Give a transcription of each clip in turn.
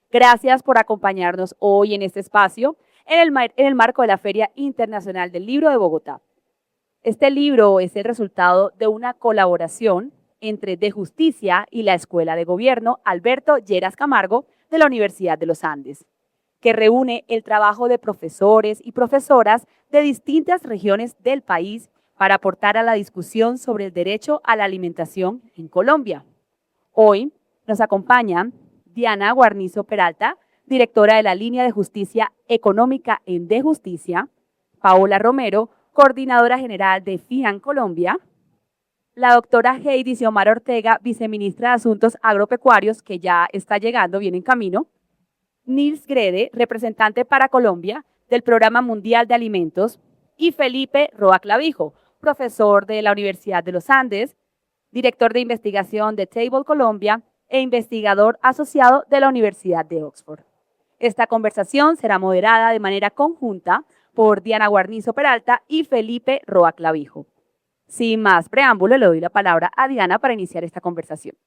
Gracias por acompañarnos hoy en este espacio en el marco de la Feria Internacional del Libro de Bogotá. Este libro es el resultado de una colaboración entre De Justicia y la Escuela de Gobierno Alberto Lleras Camargo de la Universidad de los Andes, que reúne el trabajo de profesores y profesoras de distintas regiones del país para aportar a la discusión sobre el derecho a la alimentación en Colombia. Hoy nos acompañan Diana Guarnizo Peralta, directora de la línea de justicia económica en De Justicia, Paola Romero, coordinadora general de FIAN Colombia, la doctora Heidi Xiomara Ortega, viceministra de Asuntos Agropecuarios, que ya está llegando, viene en camino, Nils Grede, representante para Colombia del Programa Mundial de Alimentos, y Felipe Roa Clavijo, profesor de la Universidad de los Andes, director de investigación de Table Colombia e investigador asociado de la Universidad de Oxford. Esta conversación será moderada de manera conjunta por Diana Guarnizo Peralta y Felipe Roa Clavijo. Sin más preámbulo, le doy la palabra a Diana para iniciar esta conversación.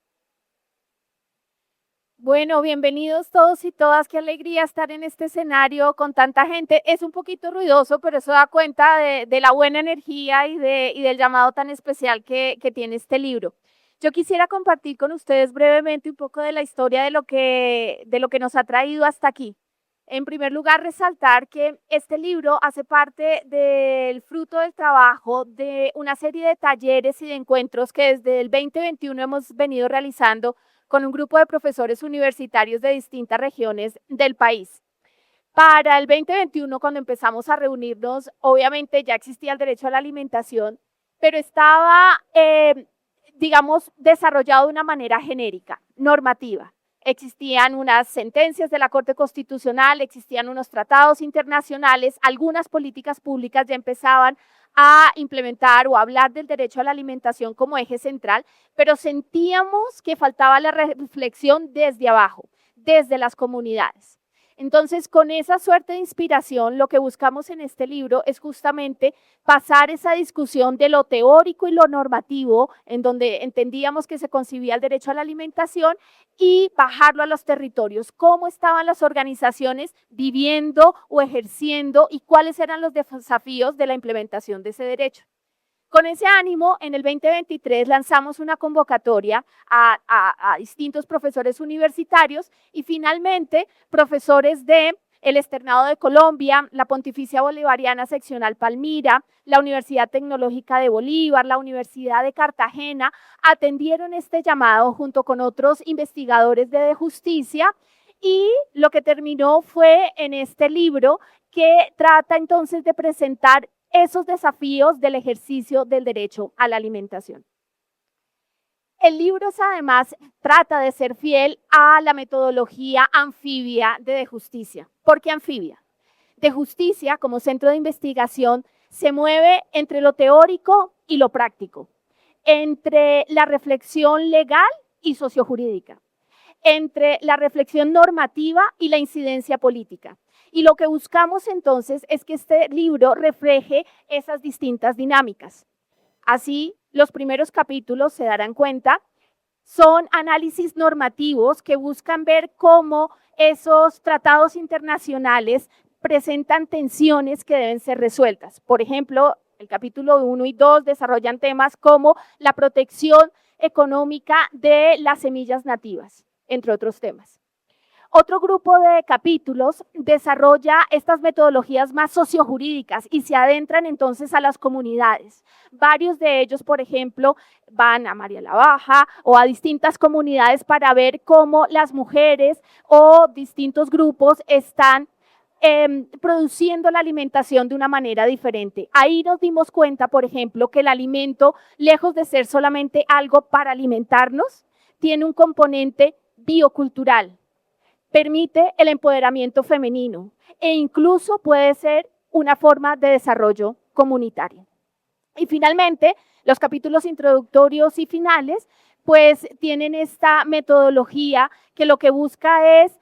Bueno, bienvenidos todos y todas. Qué alegría estar en este escenario con tanta gente. Es un poquito ruidoso, pero eso da cuenta de la buena energía y del llamado tan especial que tiene este libro. Yo quisiera compartir con ustedes brevemente un poco de la historia de lo que nos ha traído hasta aquí. En primer lugar, resaltar que este libro hace parte del fruto del trabajo de una serie de talleres y de encuentros que desde el 2021 hemos venido realizando con un grupo de profesores universitarios de distintas regiones del país. Para el 2021, cuando empezamos a reunirnos, obviamente ya existía el derecho a la alimentación, pero estaba, digamos, desarrollado de una manera genérica, normativa. Existían unas sentencias de la Corte Constitucional, existían unos tratados internacionales, algunas políticas públicas ya empezaban a implementar o hablar del derecho a la alimentación como eje central, pero sentíamos que faltaba la reflexión desde abajo, desde las comunidades. Entonces, con esa suerte de inspiración, lo que buscamos en este libro es justamente pasar esa discusión de lo teórico y lo normativo, en donde entendíamos que se concibía el derecho a la alimentación, y bajarlo a los territorios, cómo estaban las organizaciones viviendo o ejerciendo y cuáles eran los desafíos de la implementación de ese derecho. Con ese ánimo, en el 2023 lanzamos una convocatoria a distintos profesores universitarios y finalmente profesores de el Externado de Colombia, la Pontificia Bolivariana Seccional Palmira, la Universidad Tecnológica de Bolívar, la Universidad de Cartagena, atendieron este llamado junto con otros investigadores de justicia, y lo que terminó fue en este libro que trata entonces de presentar esos desafíos del ejercicio del derecho a la alimentación. El libro además trata de ser fiel a la metodología anfibia de Justicia. ¿Por qué anfibia? De Justicia, como centro de investigación, se mueve entre lo teórico y lo práctico, entre la reflexión legal y sociojurídica, entre la reflexión normativa y la incidencia política. Y lo que buscamos entonces es que este libro refleje esas distintas dinámicas. Así, los primeros capítulos, se darán cuenta, son análisis normativos que buscan ver cómo esos tratados internacionales presentan tensiones que deben ser resueltas. Por ejemplo, el capítulo 1 y 2 desarrollan temas como la protección económica de las semillas nativas, entre otros temas. Otro grupo de capítulos desarrolla estas metodologías más sociojurídicas y se adentran entonces a las comunidades. Varios de ellos, por ejemplo, van a María la Baja o a distintas comunidades para ver cómo las mujeres o distintos grupos están produciendo la alimentación de una manera diferente. Ahí nos dimos cuenta, por ejemplo, que el alimento, lejos de ser solamente algo para alimentarnos, tiene un componente biocultural. Permite el empoderamiento femenino e incluso puede ser una forma de desarrollo comunitario. Y finalmente, los capítulos introductorios y finales, pues tienen esta metodología que lo que busca es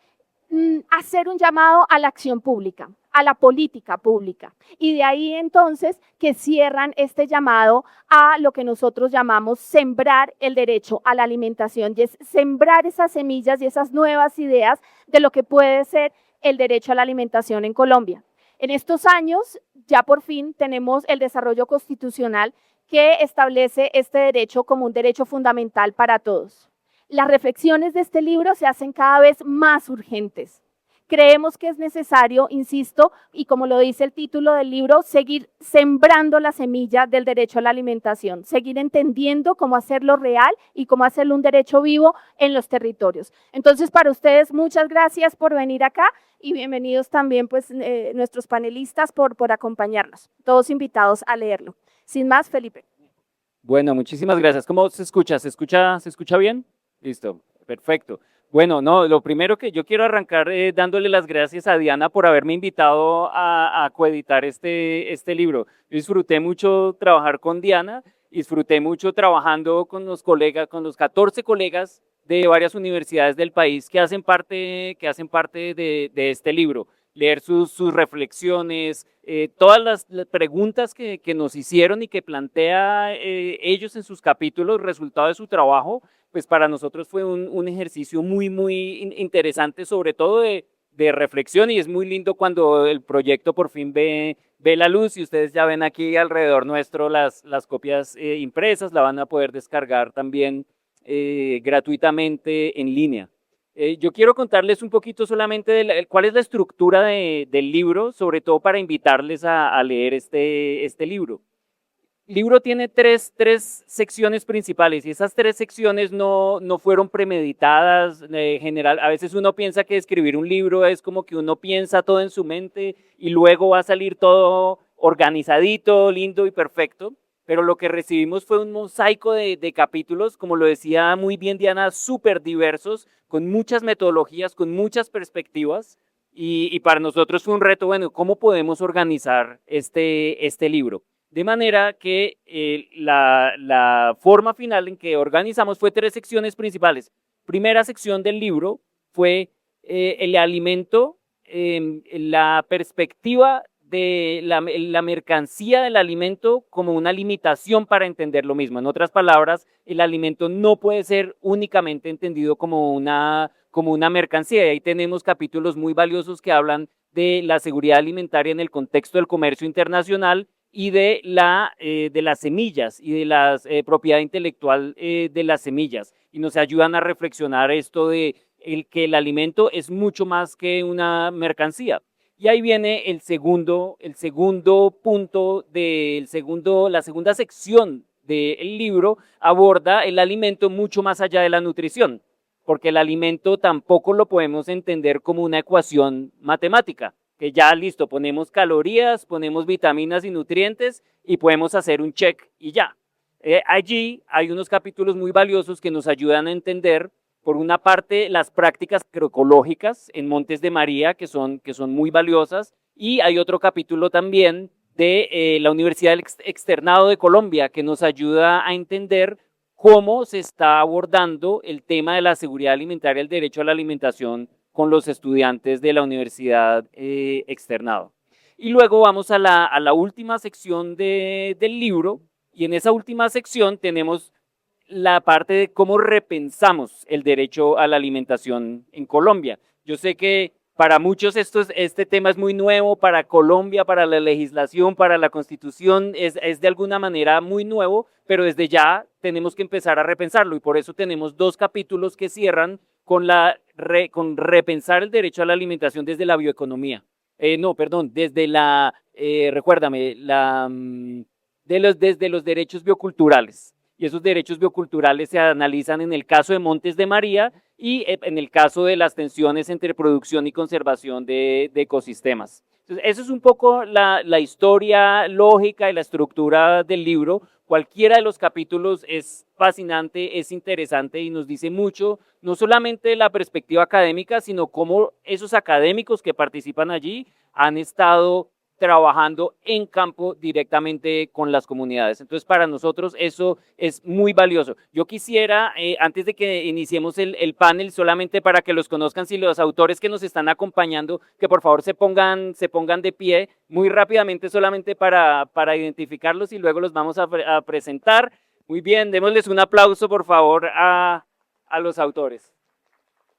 hacer un llamado a la acción pública, a la política pública. Y de ahí entonces que cierran este llamado a lo que nosotros llamamos sembrar el derecho a la alimentación, y es sembrar esas semillas y esas nuevas ideas de lo que puede ser el derecho a la alimentación en Colombia. En estos años ya por fin tenemos el desarrollo constitucional que establece este derecho como un derecho fundamental para todos. Las reflexiones de este libro se hacen cada vez más urgentes. Creemos que es necesario, insisto, y como lo dice el título del libro, seguir sembrando la semilla del derecho a la alimentación, seguir entendiendo cómo hacerlo real y cómo hacerlo un derecho vivo en los territorios. Entonces, para ustedes, muchas gracias por venir acá y bienvenidos también pues, nuestros panelistas por acompañarnos. Todos invitados a leerlo. Sin más, Felipe. Bueno, muchísimas gracias. ¿Cómo se escucha? ¿Se escucha bien? Listo, perfecto. Bueno, no, lo primero que yo quiero arrancar dándole las gracias a Diana por haberme invitado a coeditar este libro. Yo disfruté mucho trabajar con Diana, disfruté mucho trabajando con los colegas, con los 14 colegas de varias universidades del país que hacen parte de este libro. Leer sus reflexiones, todas las preguntas que nos hicieron y que plantea ellos en sus capítulos, resultado de su trabajo, pues para nosotros fue un ejercicio muy interesante, sobre todo de reflexión, y es muy lindo cuando el proyecto por fin ve la luz, y ustedes ya ven aquí alrededor nuestro las copias impresas, la van a poder descargar también gratuitamente en línea. Yo quiero contarles un poquito solamente de cuál es la estructura del libro, sobre todo para invitarles a leer este libro. El libro tiene tres secciones principales, y esas 3 secciones no fueron premeditadas. General, a veces uno piensa que escribir un libro es como que uno piensa todo en su mente y luego va a salir todo organizadito, lindo y perfecto, pero lo que recibimos fue un mosaico de capítulos, como lo decía muy bien Diana, súper diversos, con muchas metodologías, con muchas perspectivas, y para nosotros fue un reto, bueno, ¿cómo podemos organizar este libro? De manera que la forma final en que organizamos fue 3 secciones principales. Primera sección del libro fue el alimento, la perspectiva de la mercancía del alimento como una limitación para entender lo mismo. En otras palabras, el alimento no puede ser únicamente entendido como una mercancía. Y ahí tenemos capítulos muy valiosos que hablan de la seguridad alimentaria en el contexto del comercio internacional y de las semillas y de la propiedad intelectual de las semillas, y nos ayudan a reflexionar esto de que el alimento es mucho más que una mercancía. Y ahí viene el segundo punto, la segunda sección del libro aborda el alimento mucho más allá de la nutrición, porque el alimento tampoco lo podemos entender como una ecuación matemática, que ya listo, ponemos calorías, ponemos vitaminas y nutrientes y podemos hacer un check y ya. Allí hay unos capítulos muy valiosos que nos ayudan a entender, por una parte, las prácticas agroecológicas en Montes de María, que son muy valiosas, y hay otro capítulo también de la Universidad del Externado de Colombia, que nos ayuda a entender cómo se está abordando el tema de la seguridad alimentaria, el derecho a la alimentación con los estudiantes de la Universidad Externado. Y luego vamos a la última sección del libro, y en esa última sección tenemos la parte de cómo repensamos el derecho a la alimentación en Colombia. Yo sé que para muchos este tema es muy nuevo, para Colombia, para la legislación, para la Constitución, es de alguna manera muy nuevo, pero desde ya tenemos que empezar a repensarlo, y por eso tenemos 2 capítulos que cierran con repensar el derecho a la alimentación desde la bioeconomía. Desde desde los derechos bioculturales. Y esos derechos bioculturales se analizan en el caso de Montes de María y en el caso de las tensiones entre producción y conservación de ecosistemas. Entonces, eso es un poco la historia lógica y la estructura del libro. Cualquiera de los capítulos es fascinante, es interesante y nos dice mucho, no solamente de la perspectiva académica, sino cómo esos académicos que participan allí han estado trabajando en campo directamente con las comunidades. Entonces, para nosotros eso es muy valioso. Yo quisiera, antes de que iniciemos el panel, solamente para que los conozcan, si los autores que nos están acompañando, que por favor se pongan de pie muy rápidamente, solamente para identificarlos y luego los vamos a presentar. Muy bien, démosles un aplauso, por favor, a los autores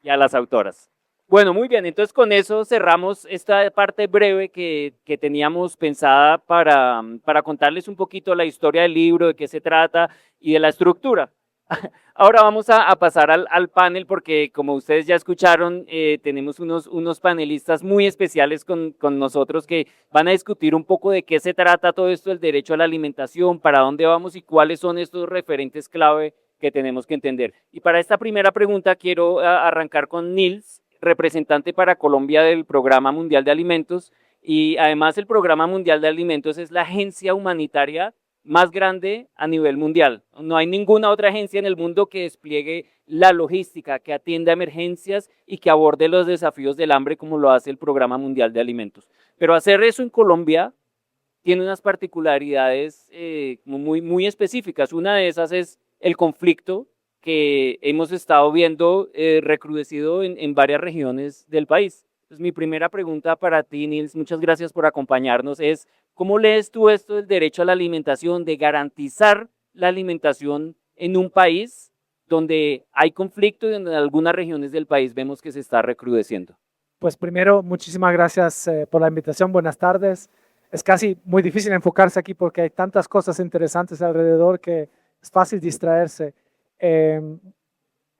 y a las autoras. Bueno, muy bien, entonces con eso cerramos esta parte breve que teníamos pensada para contarles un poquito la historia del libro, de qué se trata y de la estructura. Ahora vamos a pasar al panel porque, como ustedes ya escucharon, tenemos unos panelistas muy especiales con nosotros que van a discutir un poco de qué se trata todo esto del derecho a la alimentación, para dónde vamos y cuáles son estos referentes clave que tenemos que entender. Y para esta primera pregunta quiero arrancar con Nils, representante para Colombia del Programa Mundial de Alimentos, y además el Programa Mundial de Alimentos es la agencia humanitaria más grande a nivel mundial. No hay ninguna otra agencia en el mundo que despliegue la logística, que atienda emergencias y que aborde los desafíos del hambre como lo hace el Programa Mundial de Alimentos. Pero hacer eso en Colombia tiene unas particularidades muy específicas. Una de esas es el conflicto que hemos estado viendo recrudecido en varias regiones del país. Entonces, mi primera pregunta para ti, Nils, muchas gracias por acompañarnos, es ¿cómo lees tú esto del derecho a la alimentación, de garantizar la alimentación en un país donde hay conflicto y donde en algunas regiones del país vemos que se está recrudeciendo? Pues primero, muchísimas gracias por la invitación. Buenas tardes. Es casi muy difícil enfocarse aquí porque hay tantas cosas interesantes alrededor que es fácil distraerse.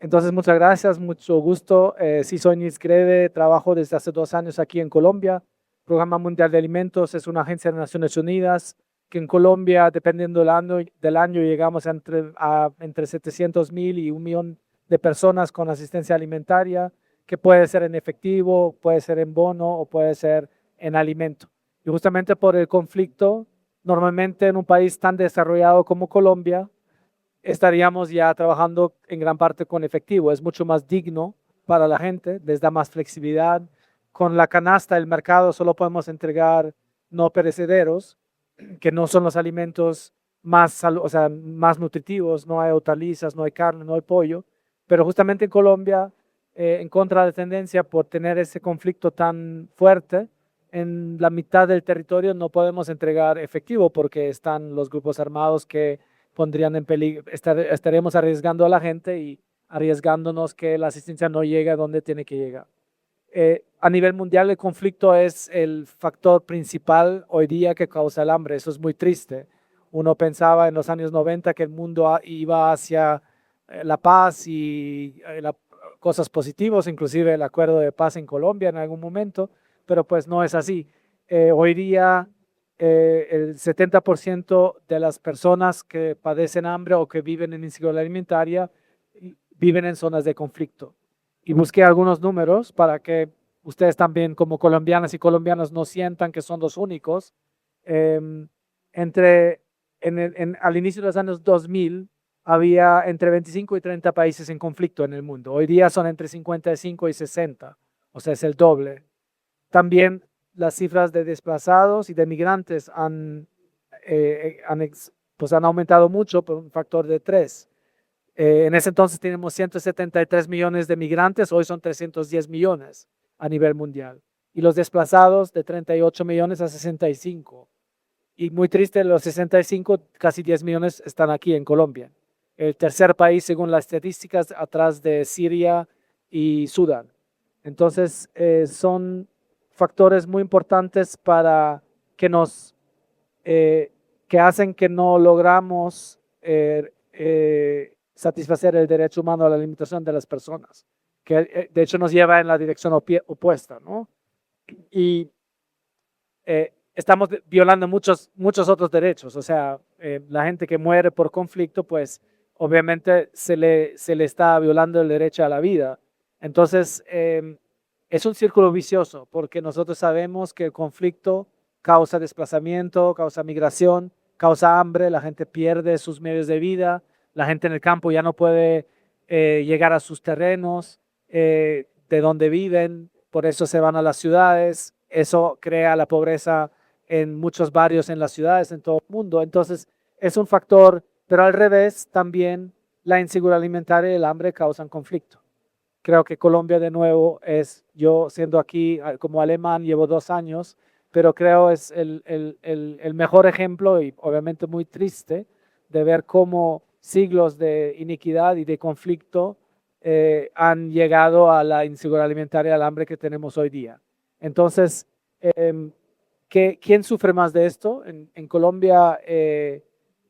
Entonces, muchas gracias, mucho gusto. Sí, soy Nils Greve, trabajo desde hace 2 años aquí en Colombia. Programa Mundial de Alimentos es una agencia de Naciones Unidas que en Colombia, dependiendo del año llegamos a entre 700,000 y 1,000,000 de personas con asistencia alimentaria, que puede ser en efectivo, puede ser en bono o puede ser en alimento. Y justamente por el conflicto, normalmente en un país tan desarrollado como Colombia, estaríamos ya trabajando en gran parte con efectivo. Es mucho más digno para la gente, les da más flexibilidad. Con la canasta del mercado solo podemos entregar no perecederos, que no son los alimentos más nutritivos. No hay hortalizas, no hay carne, no hay pollo. Pero justamente en Colombia, en contra de la tendencia por tener ese conflicto tan fuerte, en la mitad del territorio no podemos entregar efectivo porque están los grupos armados que pondrían en peligro, estaremos arriesgando a la gente y arriesgándonos que la asistencia no llegue a donde tiene que llegar. A nivel mundial el conflicto es el factor principal hoy día que causa el hambre. Eso es muy triste. Uno pensaba en los años 90 que el mundo iba hacia la paz y cosas positivas, inclusive el acuerdo de paz en Colombia en algún momento, pero pues no es así. Hoy día el 70% de las personas que padecen hambre o que viven en inseguridad alimentaria viven en zonas de conflicto. Y busqué algunos números para que ustedes también como colombianas y colombianos no sientan que son los únicos. Al inicio de los años 2000 había entre 25 y 30 países en conflicto en el mundo. Hoy día son entre 55 y 60, o sea, es el doble. También las cifras de desplazados y de migrantes han aumentado mucho por un factor de 3. En ese entonces teníamos 173 millones de migrantes, hoy son 310 millones a nivel mundial. Y los desplazados de 38 millones a 65. Y muy triste, los 65, casi 10 millones están aquí en Colombia. El tercer país, según las estadísticas, atrás de Siria y Sudán. Entonces, son factores muy importantes para que hacen que no logramos satisfacer el derecho humano a la alimentación de las personas, que de hecho nos lleva en la dirección opuesta, ¿no? Y estamos violando muchos otros derechos. O sea, la gente que muere por conflicto, pues obviamente se le está violando el derecho a la vida. Entonces, es un círculo vicioso porque nosotros sabemos que el conflicto causa desplazamiento, causa migración, causa hambre, la gente pierde sus medios de vida, la gente en el campo ya no puede llegar a sus terrenos de donde viven, por eso se van a las ciudades, eso crea la pobreza en muchos barrios en las ciudades, en todo el mundo. Entonces, es un factor, pero al revés, también la inseguridad alimentaria y el hambre causan conflicto. Creo que Colombia, de nuevo, yo siendo aquí como alemán, llevo 2 años, pero creo es el mejor ejemplo y obviamente muy triste de ver cómo siglos de iniquidad y de conflicto han llegado a la inseguridad alimentaria, al hambre que tenemos hoy día. Entonces, ¿quién sufre más de esto? En Colombia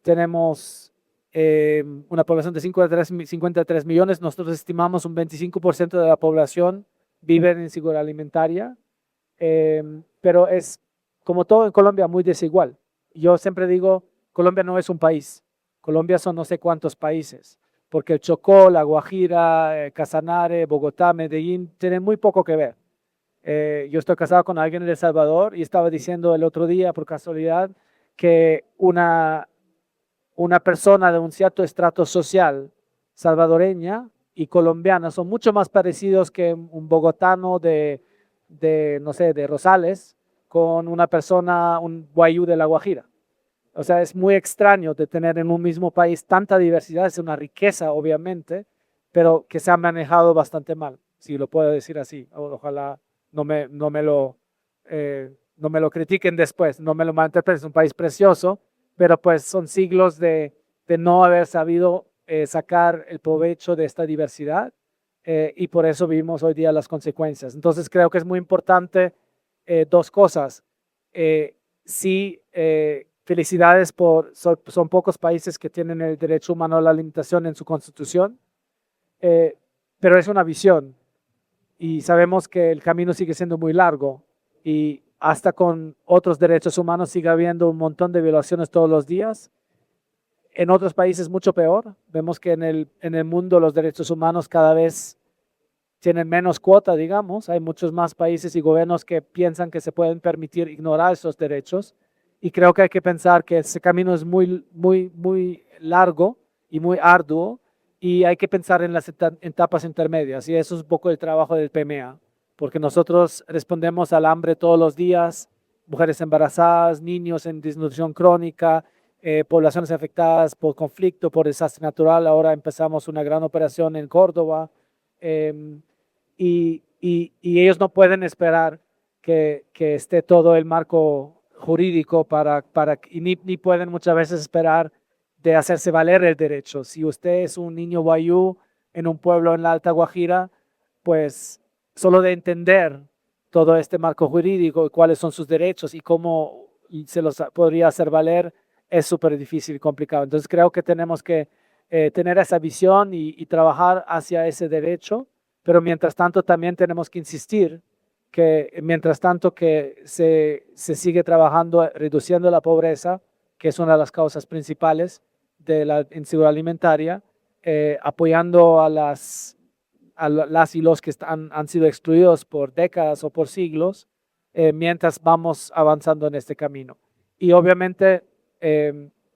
tenemos una población de 53 millones. Nosotros estimamos un 25% de la población vive en inseguridad alimentaria, pero es, como todo en Colombia, muy desigual. Yo siempre digo, Colombia no es un país. Colombia son no sé cuántos países, porque el Chocó, La Guajira, Casanare, Bogotá, Medellín, tienen muy poco que ver. Yo estoy casado con alguien en El Salvador y estaba diciendo el otro día, por casualidad, que una persona de un cierto estrato social salvadoreña y colombiana son mucho más parecidos que un bogotano no sé, de Rosales con una persona, un guayú de La Guajira. O sea, es muy extraño de tener en un mismo país tanta diversidad, es una riqueza obviamente, pero que se ha manejado bastante mal, si lo puedo decir así. Ojalá no me lo critiquen después, no me lo malinterpreten, es un país precioso, pero pues son siglos de no haber sabido sacar el provecho de esta diversidad y por eso vivimos hoy día las consecuencias. Entonces creo que es muy importante 2 cosas. Sí, felicidades son pocos países que tienen el derecho humano a la alimentación en su constitución, pero es una visión y sabemos que el camino sigue siendo muy largo y hasta con otros derechos humanos sigue habiendo un montón de violaciones todos los días. En otros países mucho peor. Vemos que en el mundo los derechos humanos cada vez tienen menos cuota, digamos. Hay muchos más países y gobiernos que piensan que se pueden permitir ignorar esos derechos. Y creo que hay que pensar que ese camino es muy, muy, muy largo y muy arduo. Y hay que pensar en las etapas intermedias. Y eso es un poco el trabajo del PMA. Porque nosotros respondemos al hambre todos los días, mujeres embarazadas, niños en desnutrición crónica, poblaciones afectadas por conflicto, por desastre natural. Ahora empezamos una gran operación en Córdoba y ellos no pueden esperar que esté todo el marco jurídico y ni pueden muchas veces esperar de hacerse valer el derecho. Si usted es un niño guayú en un pueblo en la Alta Guajira, pues solo de entender todo este marco jurídico y cuáles son sus derechos y cómo se los podría hacer valer es súper difícil y complicado. Entonces creo que tenemos que tener esa visión y trabajar hacia ese derecho, pero mientras tanto también tenemos que insistir que mientras tanto que se sigue trabajando reduciendo la pobreza, que es una de las causas principales de la inseguridad alimentaria, apoyando a las y los que han sido excluidos por décadas o por siglos, mientras vamos avanzando en este camino. Y obviamente,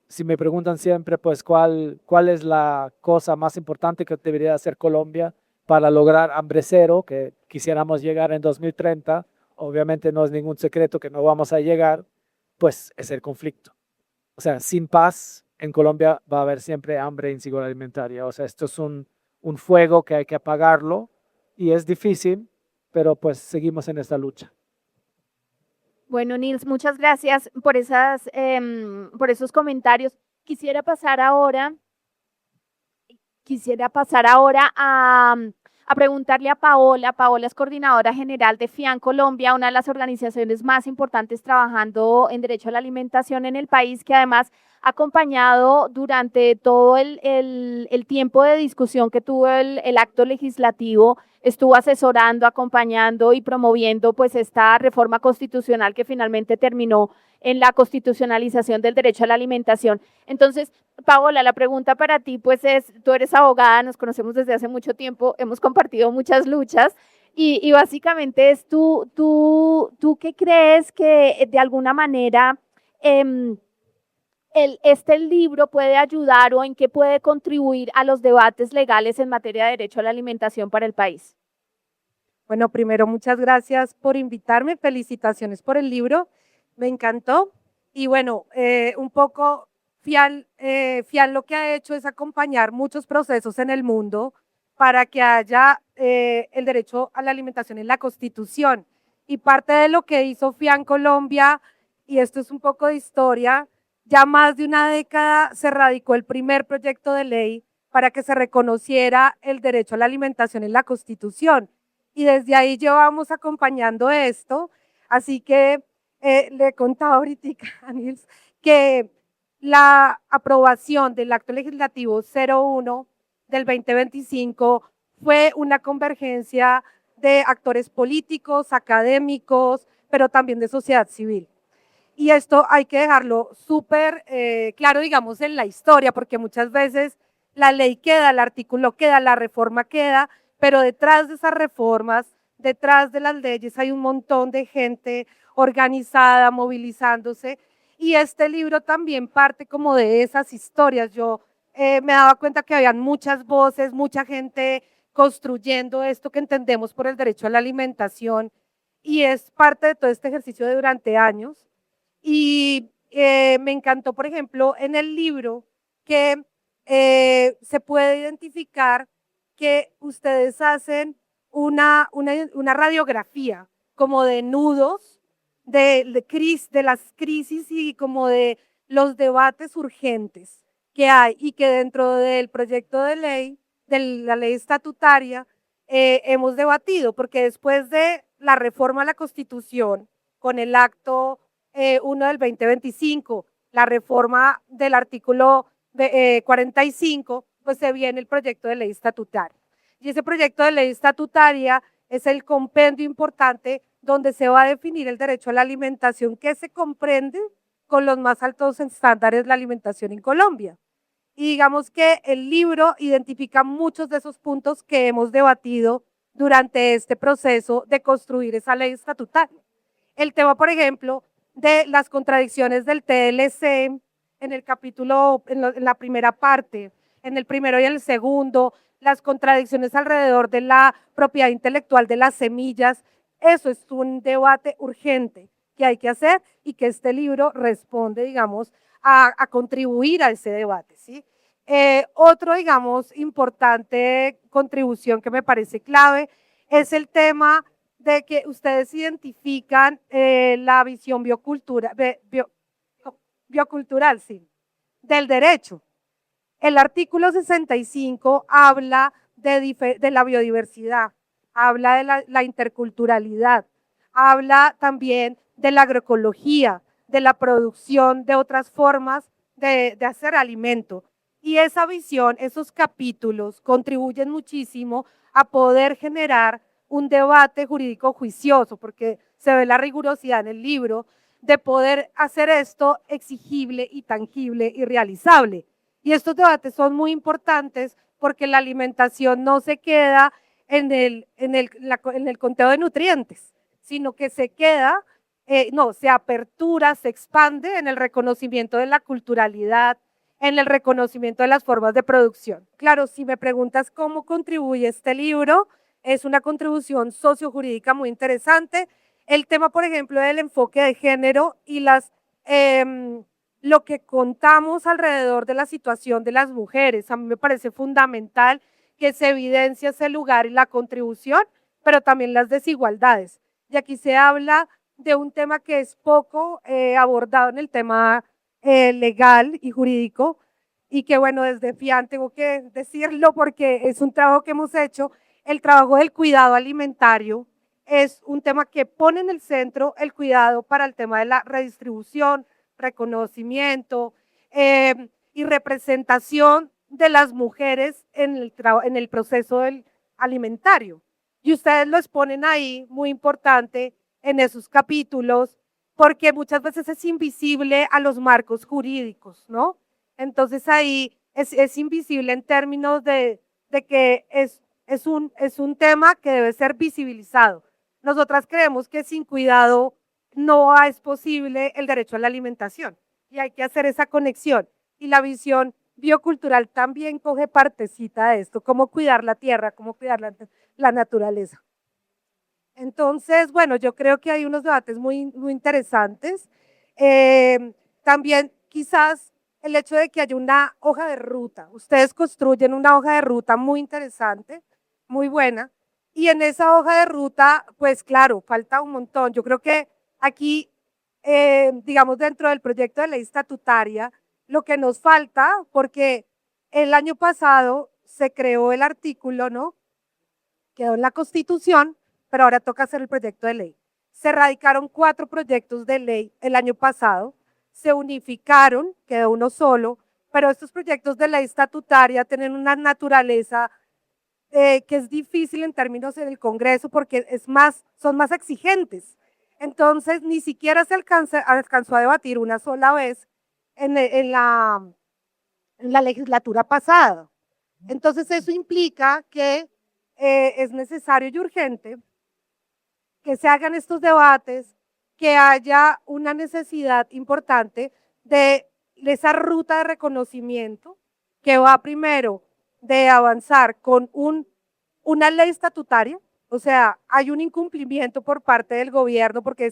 si me preguntan siempre, pues, ¿cuál es la cosa más importante que debería hacer Colombia para lograr hambre cero, que quisiéramos llegar en 2030? Obviamente no es ningún secreto que no vamos a llegar, pues es el conflicto. O sea, sin paz en Colombia va a haber siempre hambre e inseguridad alimentaria. O sea, esto es un fuego que hay que apagarlo y es difícil, pero pues seguimos en esta lucha. Bueno, Nils, muchas gracias por esos comentarios. Quisiera pasar ahora a preguntarle a Paola. Paola es coordinadora general de FIAN Colombia, una de las organizaciones más importantes trabajando en derecho a la alimentación en el país, que además ha acompañado durante todo el tiempo de discusión que tuvo el acto legislativo, estuvo asesorando, acompañando y promoviendo pues esta reforma constitucional que finalmente terminó en la constitucionalización del derecho a la alimentación. Entonces, Paola, la pregunta para ti pues es, tú eres abogada, nos conocemos desde hace mucho tiempo, hemos compartido muchas luchas y básicamente es tú ¿qué crees que de alguna manera este libro puede ayudar o en qué puede contribuir a los debates legales en materia de derecho a la alimentación para el país? Bueno, primero, muchas gracias por invitarme, felicitaciones por el libro me encantó. Y bueno, un poco FIAL lo que ha hecho es acompañar muchos procesos en el mundo para que haya el derecho a la alimentación en la Constitución. Y parte de lo que hizo FIAN Colombia, y esto es un poco de historia, ya más de una década se radicó el primer proyecto de ley para que se reconociera el derecho a la alimentación en la Constitución. Y desde ahí llevamos acompañando esto, así que le he contado ahorita a Nils que la aprobación del acto legislativo 01 del 2025 fue una convergencia de actores políticos, académicos, pero también de sociedad civil. Y esto hay que dejarlo súper claro, digamos, en la historia, porque muchas veces la ley queda, el artículo queda, la reforma queda, pero detrás de esas reformas, detrás de las leyes hay un montón de gente organizada, movilizándose, y este libro también parte como de esas historias. Yo me daba cuenta que habían muchas voces, mucha gente construyendo esto que entendemos por el derecho a la alimentación, y es parte de todo este ejercicio de durante años. Y me encantó, por ejemplo, en el libro que se puede identificar que ustedes hacen una radiografía como de nudos, de las crisis y como de los debates urgentes que hay, y que dentro del proyecto de ley, de la ley estatutaria, hemos debatido, porque después de la reforma a la Constitución, con el acto 1 del 2025, la reforma del artículo 45, pues se viene el proyecto de ley estatutaria. Y ese proyecto de ley estatutaria es el compendio importante donde se va a definir el derecho a la alimentación, que se comprende con los más altos estándares de la alimentación en Colombia. Y digamos que el libro identifica muchos de esos puntos que hemos debatido durante este proceso de construir esa ley estatutaria. El tema, por ejemplo, de las contradicciones del TLC en el capítulo, en la primera parte, en el primero y el segundo, las contradicciones alrededor de la propiedad intelectual de las semillas, eso es un debate urgente que hay que hacer y que este libro responde, digamos, a contribuir a ese debate, ¿sí? Otro, digamos, importante contribución que me parece clave es el tema de que ustedes identifican la visión biocultural, sí, del derecho. El artículo 65 habla de la biodiversidad, habla de la interculturalidad, habla también de la agroecología, de la producción de otras formas de hacer alimento. Y esa visión, esos capítulos contribuyen muchísimo a poder generar un debate jurídico juicioso, porque se ve la rigurosidad en el libro de poder hacer esto exigible y tangible y realizable. Y estos debates son muy importantes porque la alimentación no se queda en el conteo de nutrientes, sino que se queda, se apertura, se expande en el reconocimiento de la culturalidad, en el reconocimiento de las formas de producción. Claro, si me preguntas cómo contribuye este libro, es una contribución sociojurídica muy interesante. El tema, por ejemplo, del enfoque de género y lo que contamos alrededor de la situación de las mujeres, a mí me parece fundamental que se evidencie ese lugar y la contribución, pero también las desigualdades. Y aquí se habla de un tema que es poco abordado en el tema legal y jurídico, y que bueno, desde FIAN tengo que decirlo porque es un trabajo que hemos hecho. El trabajo del cuidado alimentario es un tema que pone en el centro el cuidado para el tema de la redistribución, reconocimiento y representación de las mujeres en el proceso alimentario. Y ustedes lo exponen ahí, muy importante, en esos capítulos, porque muchas veces es invisible a los marcos jurídicos, ¿no? Entonces ahí es invisible en términos de que es un tema que debe ser visibilizado. Nosotras creemos que sin cuidado no es posible el derecho a la alimentación y hay que hacer esa conexión. Y la visión biocultural también coge partecita de esto, cómo cuidar la tierra, cómo cuidar la naturaleza. Entonces, bueno, yo creo que hay unos debates muy, muy interesantes. También quizás el hecho de que haya una hoja de ruta. Ustedes construyen una hoja de ruta muy interesante, muy buena, y en esa hoja de ruta, pues claro, falta un montón. Yo creo que aquí, digamos, dentro del proyecto de ley estatutaria, lo que nos falta, porque el año pasado se creó el artículo, ¿no? Quedó en la Constitución, pero ahora toca hacer el proyecto de ley. Se radicaron 4 proyectos de ley el año pasado, se unificaron, quedó uno solo, pero estos proyectos de ley estatutaria tienen una naturaleza que es difícil en términos del Congreso porque son más exigentes. Entonces, ni siquiera se alcanzó a debatir una sola vez en la legislatura pasada. Entonces, eso implica que es necesario y urgente que se hagan estos debates, que haya una necesidad importante de esa ruta de reconocimiento que va primero de avanzar con una ley estatutaria, o sea, hay un incumplimiento por parte del gobierno porque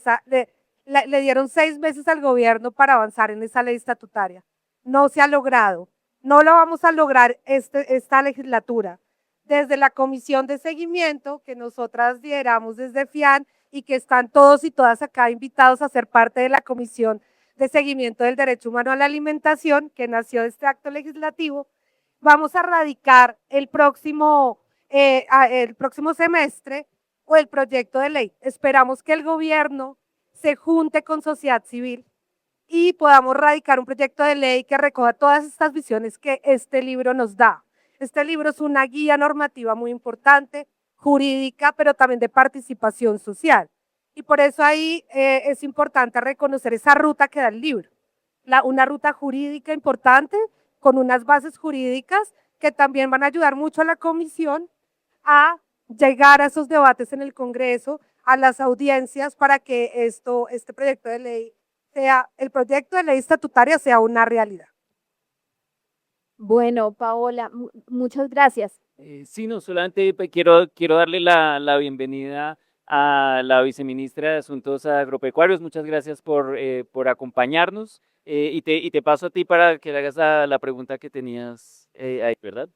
le dieron 6 meses al gobierno para avanzar en esa ley estatutaria. No se ha logrado, no lo vamos a lograr esta legislatura. Desde la comisión de seguimiento que nosotras lideramos desde FIAN y que están todos y todas acá invitados a ser parte de la comisión de seguimiento del derecho humano a la alimentación que nació de este acto legislativo, vamos a radicar el próximo semestre o el proyecto de ley. Esperamos que el gobierno se junte con sociedad civil y podamos radicar un proyecto de ley que recoja todas estas visiones que este libro nos da. Este libro es una guía normativa muy importante, jurídica, pero también de participación social. Y por eso ahí es importante reconocer esa ruta que da el libro. Una ruta jurídica importante, con unas bases jurídicas que también van a ayudar mucho a la comisión a llegar a esos debates en el Congreso, a las audiencias, para que este proyecto de ley el proyecto de ley estatutaria sea una realidad. Bueno, Paola, muchas gracias. Sí, no, solamente quiero darle la bienvenida a la viceministra de Asuntos Agropecuarios. Muchas gracias por acompañarnos y te paso a ti para que le hagas la pregunta que tenías ahí, ¿verdad?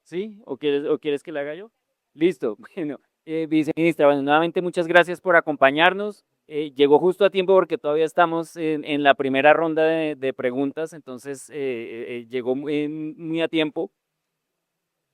¿Sí? ¿O quieres que la haga yo? Listo. Bueno, viceministra, bueno, nuevamente muchas gracias por acompañarnos. Llegó justo a tiempo porque todavía estamos en la primera ronda de preguntas, entonces llegó muy a tiempo.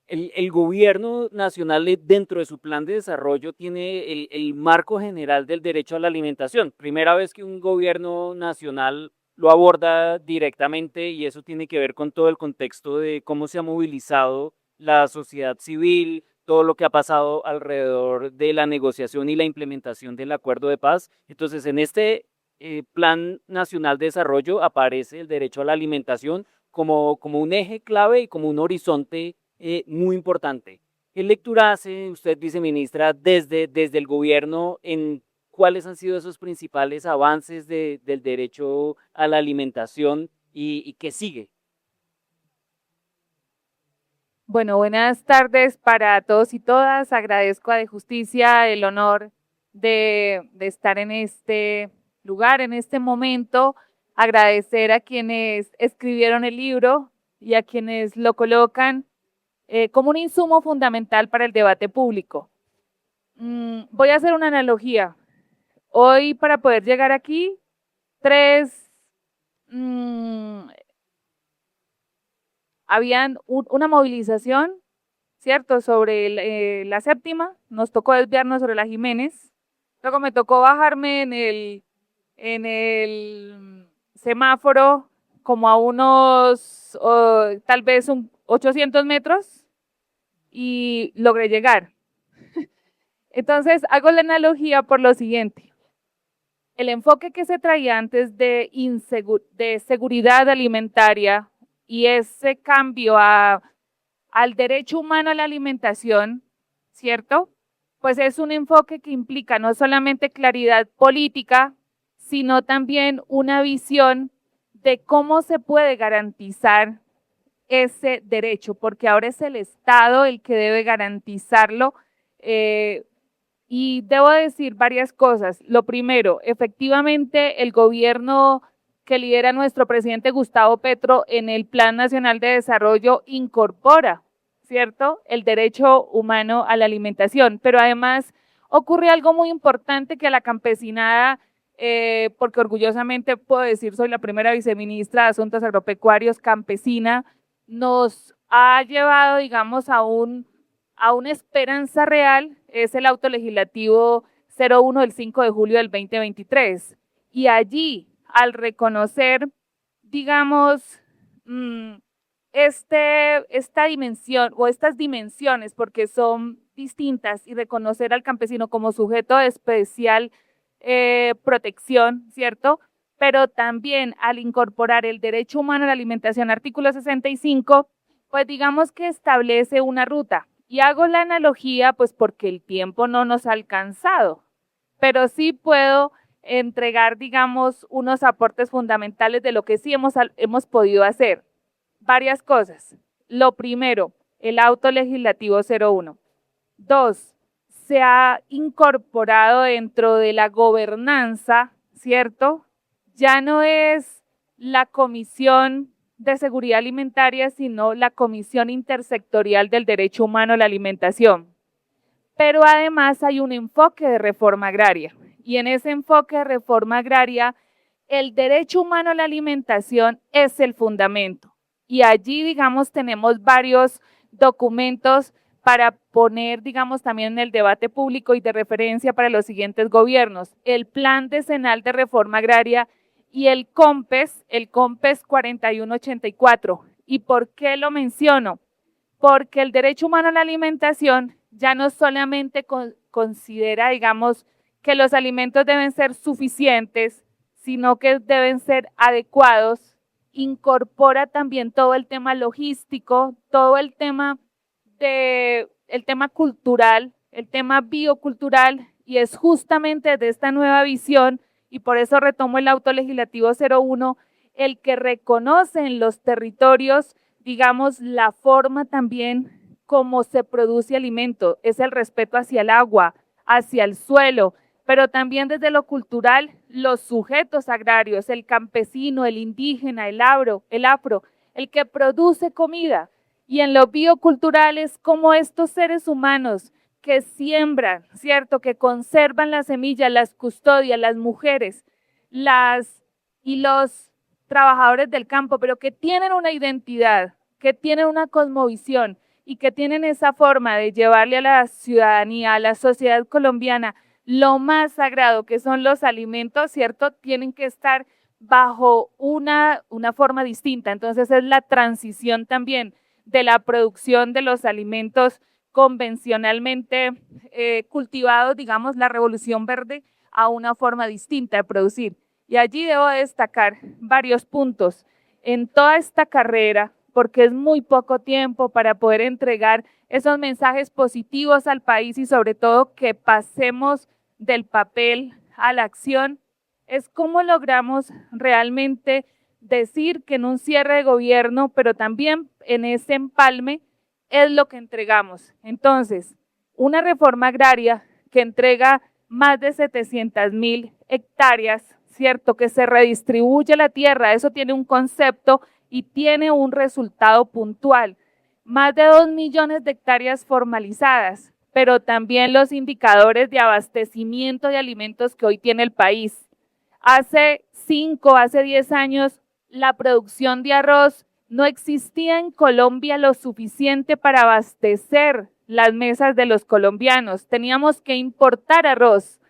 El gobierno nacional dentro de su plan de desarrollo tiene el marco general del derecho a la alimentación. Primera vez que un gobierno nacional lo aborda directamente y eso tiene que ver con todo el contexto de cómo se ha movilizado la sociedad civil, todo lo que ha pasado alrededor de la negociación y la implementación del acuerdo de paz. Entonces, en este Plan Nacional de Desarrollo aparece el derecho a la alimentación como un eje clave y como un horizonte muy importante. ¿Qué lectura hace usted, viceministra, desde el gobierno en cuáles han sido esos principales avances del derecho a la alimentación y qué sigue? Bueno, buenas tardes para todos y todas. Agradezco a De Justicia el honor de estar en este lugar, en este momento. Agradecer a quienes escribieron el libro y a quienes lo colocan como un insumo fundamental para el debate público. Voy a hacer una analogía. Hoy, para poder llegar aquí, habían una movilización, ¿cierto?, sobre la séptima, nos tocó desviarnos sobre la Jiménez, luego me tocó bajarme en el semáforo como a unos, tal vez 800 metros y logré llegar. Entonces, hago la analogía por lo siguiente. El enfoque que se traía antes de seguridad alimentaria y ese cambio al derecho humano a la alimentación, ¿cierto? Pues es un enfoque que implica no solamente claridad política, sino también una visión de cómo se puede garantizar ese derecho, porque ahora es el Estado el que debe garantizarlo Y debo decir varias cosas. Lo primero, efectivamente, el gobierno que lidera nuestro presidente Gustavo Petro en el Plan Nacional de Desarrollo incorpora, ¿cierto?, el derecho humano a la alimentación, pero además ocurre algo muy importante que a la campesinada, porque orgullosamente puedo decir, soy la primera viceministra de Asuntos Agropecuarios campesina, nos ha llevado, digamos, a una esperanza real, es el auto legislativo 01 del 5 de julio del 2023. Y allí, al reconocer, digamos, esta dimensión o estas dimensiones, porque son distintas, y reconocer al campesino como sujeto de especial protección, ¿cierto? Pero también al incorporar el derecho humano a la alimentación, artículo 65, pues digamos que establece una ruta. Y hago la analogía pues porque el tiempo no nos ha alcanzado, pero sí puedo entregar, digamos, unos aportes fundamentales de lo que sí hemos podido hacer. Varias cosas. Lo primero, el auto legislativo 01. 2, se ha incorporado dentro de la gobernanza, ¿cierto? Ya no es la Comisión de Seguridad Alimentaria, sino la Comisión Intersectorial del Derecho Humano a la Alimentación. Pero además hay un enfoque de reforma agraria, y en ese enfoque de reforma agraria, el derecho humano a la alimentación es el fundamento. Y allí, digamos, tenemos varios documentos para poner, digamos, también en el debate público y de referencia para los siguientes gobiernos. El Plan Decenal de Reforma Agraria y el COMPES 4184. ¿Y por qué lo menciono? Porque el derecho humano a la alimentación ya no solamente considera, digamos, que los alimentos deben ser suficientes, sino que deben ser adecuados, incorpora también todo el tema logístico, todo el tema cultural, el tema biocultural, y es justamente de esta nueva visión, y por eso retomo el auto legislativo 01, el que reconoce en los territorios, digamos, la forma también como se produce alimento, es el respeto hacia el agua, hacia el suelo, pero también desde lo cultural, los sujetos agrarios, el campesino, el indígena, el afro, el que produce comida. Y en lo biocultural es como estos seres humanos que siembran, ¿cierto?, que conservan las semillas, las custodian, las mujeres, y los trabajadores del campo, pero que tienen una identidad, que tienen una cosmovisión y que tienen esa forma de llevarle a la ciudadanía, a la sociedad colombiana, lo más sagrado que son los alimentos, ¿cierto?, tienen que estar bajo una forma distinta. Entonces es la transición también de la producción de los alimentos convencionalmente cultivados, digamos, la revolución verde, a una forma distinta de producir. Y allí debo destacar varios puntos en toda esta carrera, porque es muy poco tiempo para poder entregar esos mensajes positivos al país y sobre todo que pasemos del papel a la acción, es cómo logramos realmente decir que en un cierre de gobierno, pero también en ese empalme, es lo que entregamos. Entonces, una reforma agraria que entrega más de 700.000 hectáreas, ¿cierto?, que se redistribuye la tierra, eso tiene un concepto y tiene un resultado puntual. Más de 2 millones de hectáreas formalizadas, pero también los indicadores de abastecimiento de alimentos que hoy tiene el país. Hace 10 años, la producción de arroz no existía en Colombia lo suficiente para abastecer las mesas de los colombianos. Teníamos que importar arroz.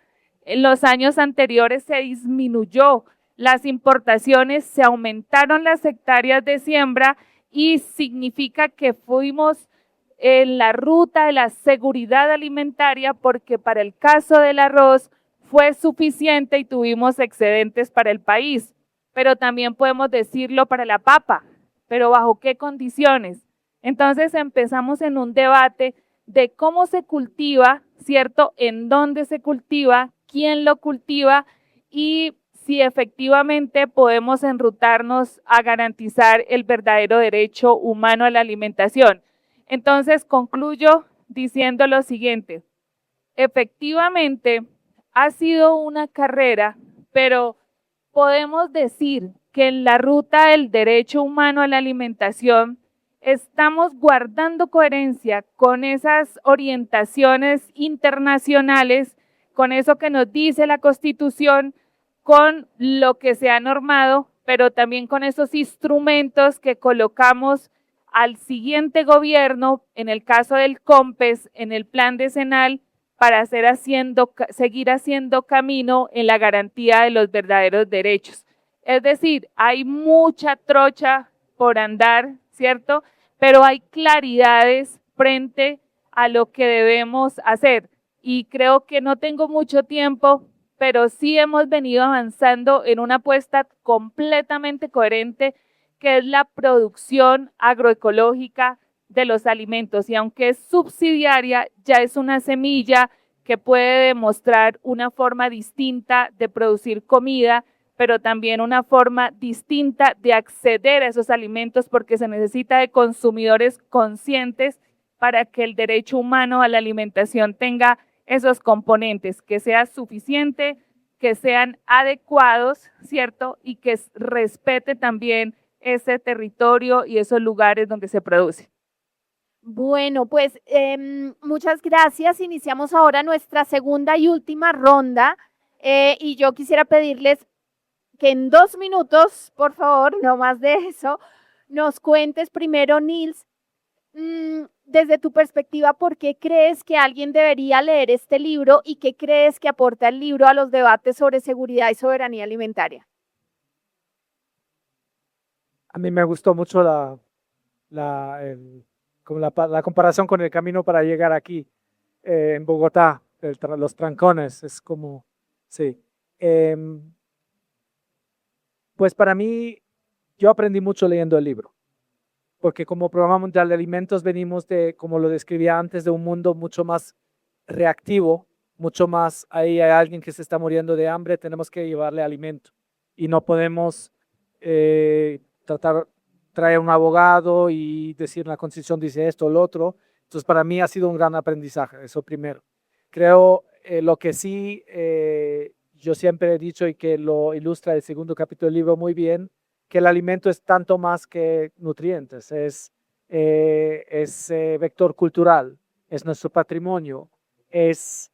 En los años anteriores se disminuyó las importaciones, se aumentaron las hectáreas de siembra y significa que fuimos en la ruta de la seguridad alimentaria, porque para el caso del arroz fue suficiente y tuvimos excedentes para el país, pero también podemos decirlo para la papa, pero ¿bajo qué condiciones? Entonces empezamos en un debate de cómo se cultiva, ¿cierto?, en dónde se cultiva, quién lo cultiva y si efectivamente podemos enrutarnos a garantizar el verdadero derecho humano a la alimentación. Entonces concluyo diciendo lo siguiente: efectivamente ha sido una carrera, pero podemos decir que en la ruta del derecho humano a la alimentación estamos guardando coherencia con esas orientaciones internacionales, con eso que nos dice la Constitución, con lo que se ha normado, pero también con esos instrumentos que colocamos al siguiente gobierno, en el caso del COMPES, en el plan decenal, para seguir haciendo camino en la garantía de los verdaderos derechos. Es decir, hay mucha trocha por andar, ¿cierto? Pero hay claridades frente a lo que debemos hacer. Y creo que no tengo mucho tiempo, pero sí hemos venido avanzando en una apuesta completamente coherente, que es la producción agroecológica de los alimentos. Y aunque es subsidiaria, ya es una semilla que puede demostrar una forma distinta de producir comida, pero también una forma distinta de acceder a esos alimentos, porque se necesita de consumidores conscientes para que el derecho humano a la alimentación tenga esos componentes, que sea suficiente, que sean adecuados, ¿cierto? Y que respete también ese territorio y esos lugares donde se produce. Bueno, pues muchas gracias. Iniciamos ahora nuestra segunda y última ronda y yo quisiera pedirles que en 2 minutos, por favor, no más de eso, nos cuentes primero, Nils, desde tu perspectiva, ¿por qué crees que alguien debería leer este libro y qué crees que aporta el libro a los debates sobre seguridad y soberanía alimentaria? A mí me gustó mucho la comparación con el camino para llegar aquí en Bogotá, los trancones, es como, sí. Pues para mí, yo aprendí mucho leyendo el libro, porque como Programa Mundial de Alimentos venimos de, como lo describía antes, de un mundo mucho más reactivo, mucho más, ahí hay alguien que se está muriendo de hambre, tenemos que llevarle alimento y no podemos traer un abogado y decir la Constitución dice esto o lo otro. Entonces para mí ha sido un gran aprendizaje, eso primero. Creo lo que sí yo siempre he dicho y que lo ilustra el segundo capítulo del libro muy bien, que el alimento es tanto más que nutrientes, es vector cultural, es nuestro patrimonio, es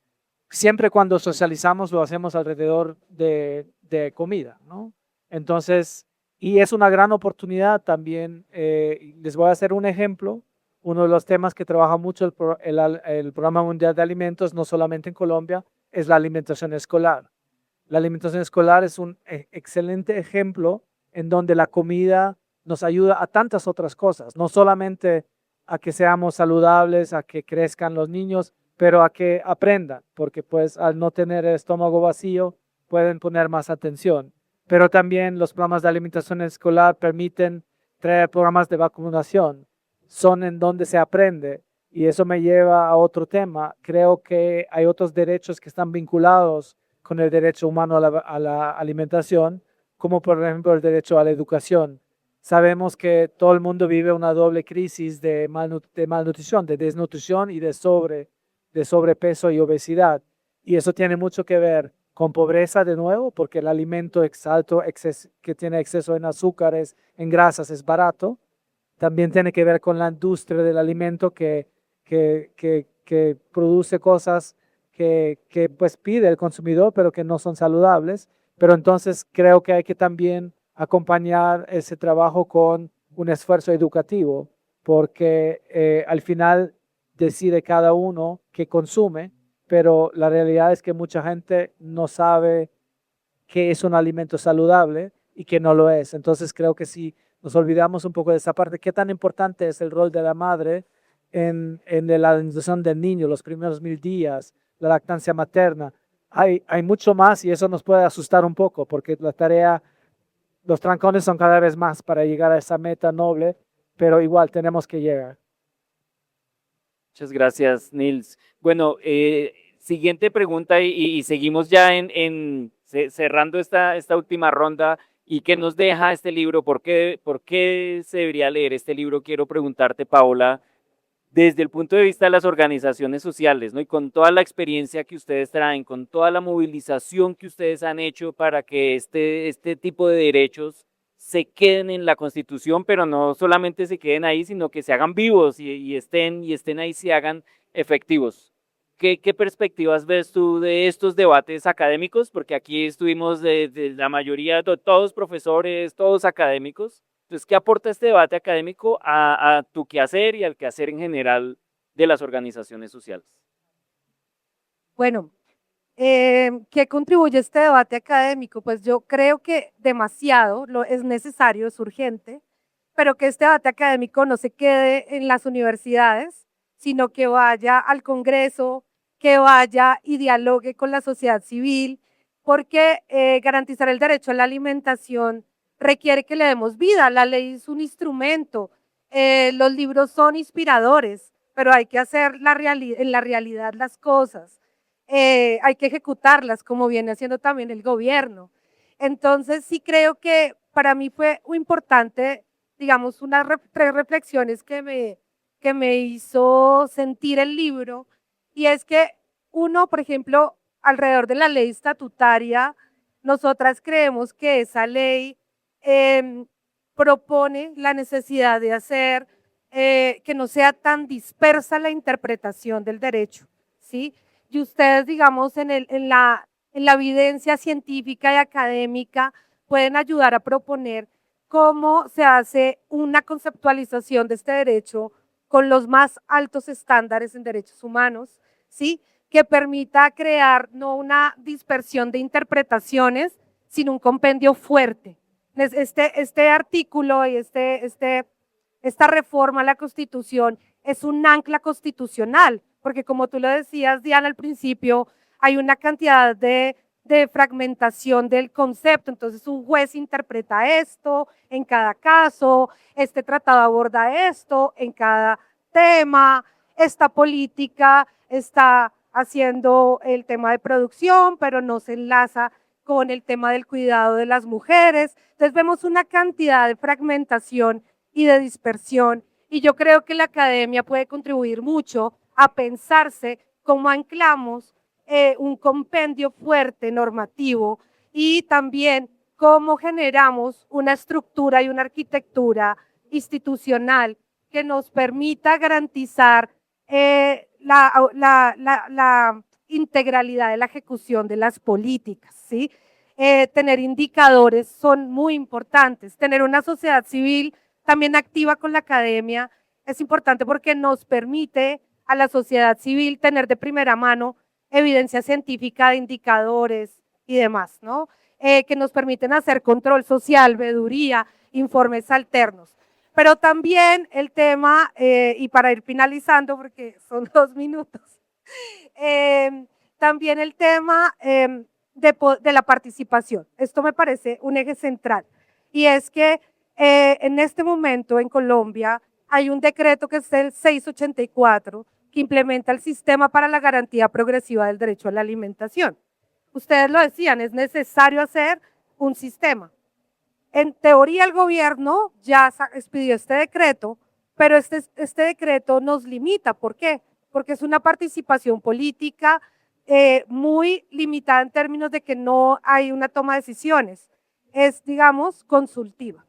siempre cuando socializamos lo hacemos alrededor de comida, ¿no? Entonces, y es una gran oportunidad también, les voy a hacer un ejemplo, uno de los temas que trabaja mucho el Programa Mundial de Alimentos, no solamente en Colombia, es la alimentación escolar. La alimentación escolar es un excelente ejemplo en donde la comida nos ayuda a tantas otras cosas, no solamente a que seamos saludables, a que crezcan los niños, pero a que aprendan, porque pues al no tener el estómago vacío pueden poner más atención. Pero también los programas de alimentación escolar permiten traer programas de vacunación, son en donde se aprende y eso me lleva a otro tema. Creo que hay otros derechos que están vinculados con el derecho humano a la alimentación, como por ejemplo el derecho a la educación. Sabemos que todo el mundo vive una doble crisis de malnutrición, de desnutrición y de sobrepeso y obesidad. Y eso tiene mucho que ver con pobreza de nuevo, porque el alimento que tiene exceso en azúcares, en grasas, es barato. También tiene que ver con la industria del alimento que produce cosas que pues pide el consumidor, pero que no son saludables. Pero entonces creo que hay que también acompañar ese trabajo con un esfuerzo educativo, porque al final decide cada uno qué consume, pero la realidad es que mucha gente no sabe qué es un alimento saludable y qué no lo es. Entonces creo que si nos olvidamos un poco de esa parte, qué tan importante es el rol de la madre en la alimentación del niño, los primeros 1000 días, la lactancia materna. Hay mucho más y eso nos puede asustar un poco porque los trancones son cada vez más para llegar a esa meta noble, pero igual tenemos que llegar. Muchas gracias, Nils. Bueno, siguiente pregunta y seguimos ya cerrando esta última ronda. ¿Y qué nos deja este libro? ¿Por qué se debería leer este libro? Quiero preguntarte, Paola, desde el punto de vista de las organizaciones sociales, ¿no? Y con toda la experiencia que ustedes traen, con toda la movilización que ustedes han hecho para que este tipo de derechos se queden en la Constitución, pero no solamente se queden ahí, sino que se hagan vivos y estén ahí, se hagan efectivos. ¿Qué perspectivas ves tú de estos debates académicos? Porque aquí estuvimos de la mayoría, todos profesores, todos académicos. Entonces, ¿qué aporta este debate académico a tu quehacer y al quehacer en general de las organizaciones sociales? Bueno, ¿qué contribuye este debate académico? Pues yo creo que demasiado, es necesario, es urgente, pero que este debate académico no se quede en las universidades, sino que vaya al Congreso, que vaya y dialogue con la sociedad civil, porque garantizar el derecho a la alimentación requiere que le demos vida. La ley es un instrumento, los libros son inspiradores, pero hay que hacer en la realidad las cosas. Hay que ejecutarlas, como viene haciendo también el gobierno. Entonces, sí creo que para mí fue muy importante, digamos, tres reflexiones que me hizo sentir el libro, y es que uno, por ejemplo, alrededor de la ley estatutaria, nosotras creemos que esa ley propone la necesidad de hacer que no sea tan dispersa la interpretación del derecho, ¿sí? Y ustedes, digamos, en la evidencia científica y académica pueden ayudar a proponer cómo se hace una conceptualización de este derecho con los más altos estándares en derechos humanos, ¿sí? Que permita crear no una dispersión de interpretaciones, sino un compendio fuerte. Este artículo y esta reforma a la Constitución es un ancla constitucional, porque como tú lo decías, Diana, al principio, hay una cantidad de fragmentación del concepto. Entonces un juez interpreta esto en cada caso, este tratado aborda esto en cada tema, esta política está haciendo el tema de producción, pero no se enlaza con el tema del cuidado de las mujeres. Entonces vemos una cantidad de fragmentación y de dispersión, y yo creo que la academia puede contribuir mucho a pensarse cómo anclamos un compendio fuerte normativo, y también cómo generamos una estructura y una arquitectura institucional que nos permita garantizar la integralidad de la ejecución de las políticas, ¿sí? Tener indicadores son muy importantes, tener una sociedad civil también activa con la academia es importante, porque nos permite a la sociedad civil tener de primera mano evidencia científica de indicadores y demás, ¿no? Que nos permiten hacer control social, veeduría, informes alternos. Pero también el tema, y para ir finalizando porque son 2 minutos, también el tema de la participación. Esto me parece un eje central, y es que en este momento en Colombia hay un decreto que es el 684, que implementa el sistema para la garantía progresiva del derecho a la alimentación. Ustedes lo decían, es necesario hacer un sistema. En teoría el gobierno ya expidió este decreto, pero este decreto nos limita. ¿Por qué? Porque es una participación política muy limitada en términos de que no hay una toma de decisiones. Es, digamos, consultiva.